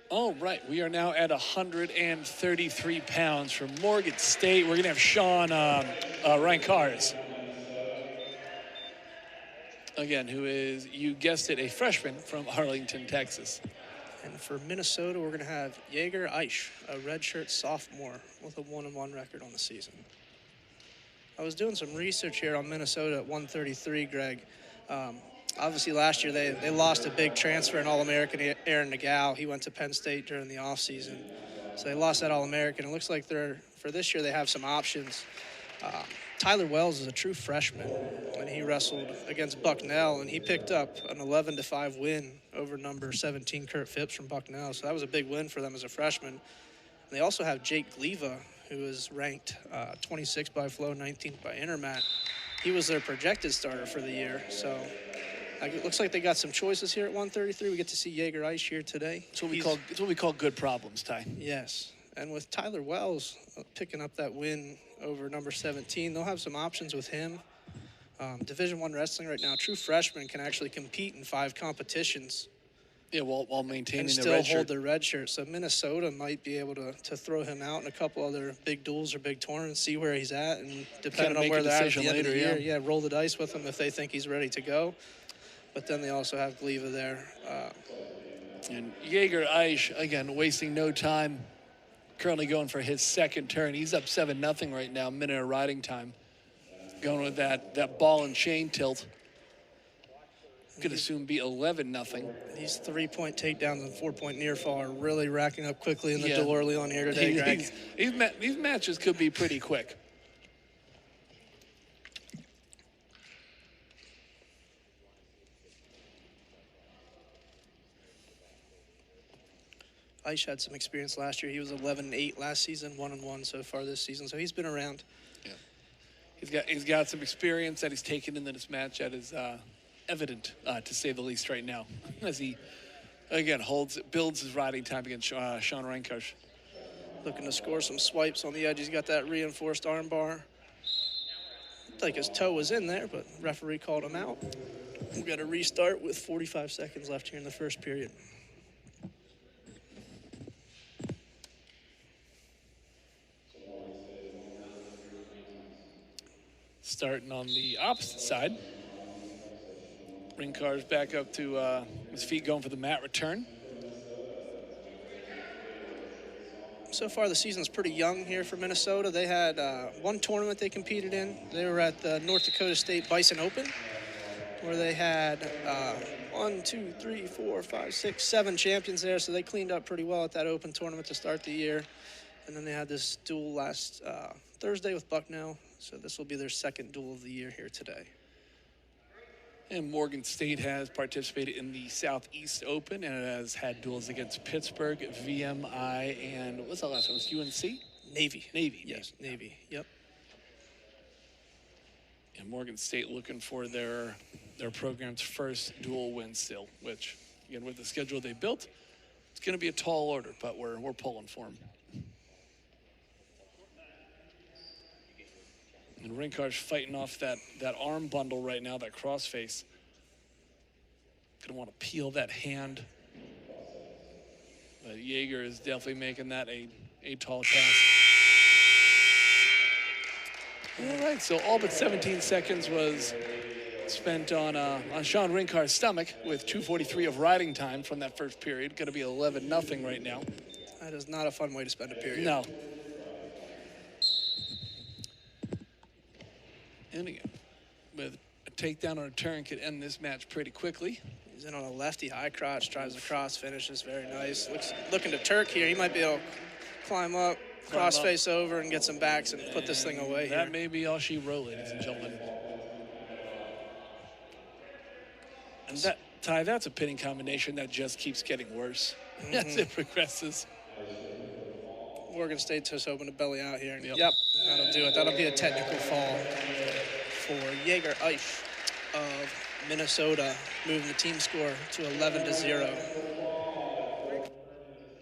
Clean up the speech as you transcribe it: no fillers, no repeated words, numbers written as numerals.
All right, we are now at 133 pounds from Morgan State. We're going to have Shawn Ryncarz. Again, who is, you guessed it, a freshman from Arlington, Texas. And for Minnesota, we're going to have Jager Eisch, a redshirt sophomore with a 1-1 record on the season. I was doing some research here on Minnesota at 133, Greg. Obviously, last year they lost a big transfer, an All-American, Aaron Nagao. He went to Penn State during the offseason. So they lost that All-American. It looks like for this year they have some options. Tyler Wells is a true freshman, and he wrestled against Bucknell, and he picked up an 11-5 win over number 17 Kurt Phipps from Bucknell. So that was a big win for them as a freshman. And they also have Jake Gleva, who is ranked 26th by Flow, 19th by Intermat. He was their projected starter for the year. So it looks like they got some choices here at 133. We get to see Jager Eisch here today. It's what we call good problems, Ty. Yes. And with Tyler Wells picking up that win over number 17, they'll have some options with him. Division I wrestling right now, true freshman can actually compete in 5 competitions. Yeah, while maintaining and still hold their red shirt. So Minnesota might be able to throw him out in a couple other big duels or big tournaments, see where he's at, and depending on where they're at the end of the year, roll the dice with him if they think he's ready to go. But then they also have Gleva there. And Jager Eisch, again, wasting no time, currently going for his second turn. He's up 7-0 right now, minute of riding time. Going with that ball and chain tilt. Could assume be 11-0. These 3-point takedowns and 4-point near fall are really racking up quickly in the duel early on here today, Greg. These matches could be pretty quick. Aish had some experience last year. He was 11-8 last season, 1-1 so far this season. So he's been around. Yeah, he's got some experience that he's taken into this match that is evident, to say the least, right now, as he again builds his riding time against Shawn Ryncarz. Looking to score some swipes on the edge. He's got that reinforced arm bar. Looked like his toe was in there, but referee called him out. We've got to restart with 45 seconds left here in the first period. Starting on the opposite side. Ryncarz back up to his feet, going for the mat return. So far, the season's pretty young here for Minnesota. They had one tournament they competed in. They were at the North Dakota State Bison Open, where they had 1, 2, 3, 4, 5, 6, 7 champions there. So they cleaned up pretty well at that open tournament to start the year. And then they had this duel last Thursday with Bucknell. So this will be their second duel of the year here today. And Morgan State has participated in the Southeast Open, and it has had duels against Pittsburgh, VMI, and what's that last one? Was UNC? Navy. Yes, Navy. Yep. And Morgan State looking for their program's first dual win still, which, again, with the schedule they built, it's going to be a tall order, but we're pulling for them. And Ryncarz fighting off that arm bundle right now, that crossface. Gonna want to peel that hand. But Jager is definitely making that a tall task. All right, so all but 17 seconds was spent on Shawn Ryncarz's stomach with 2:43 of riding time from that first period. Gonna be 11-0 right now. That is not a fun way to spend a period. No. And again, with a takedown or a turn could end this match pretty quickly. He's in on a lefty high crotch, tries the cross finishes, very nice. Looking to Turk here. He might be able to climb up, cross face over, and get some backs and put this thing away that here. may be all she wrote, ladies and gentlemen. And that, Ty, that's a pinning combination that just keeps getting worse as it progresses. Morgan State just hoping to belly out here. Yep. That'll do it. That'll be a technical fall for Jager Eisch of Minnesota, moving the team score to 11-0.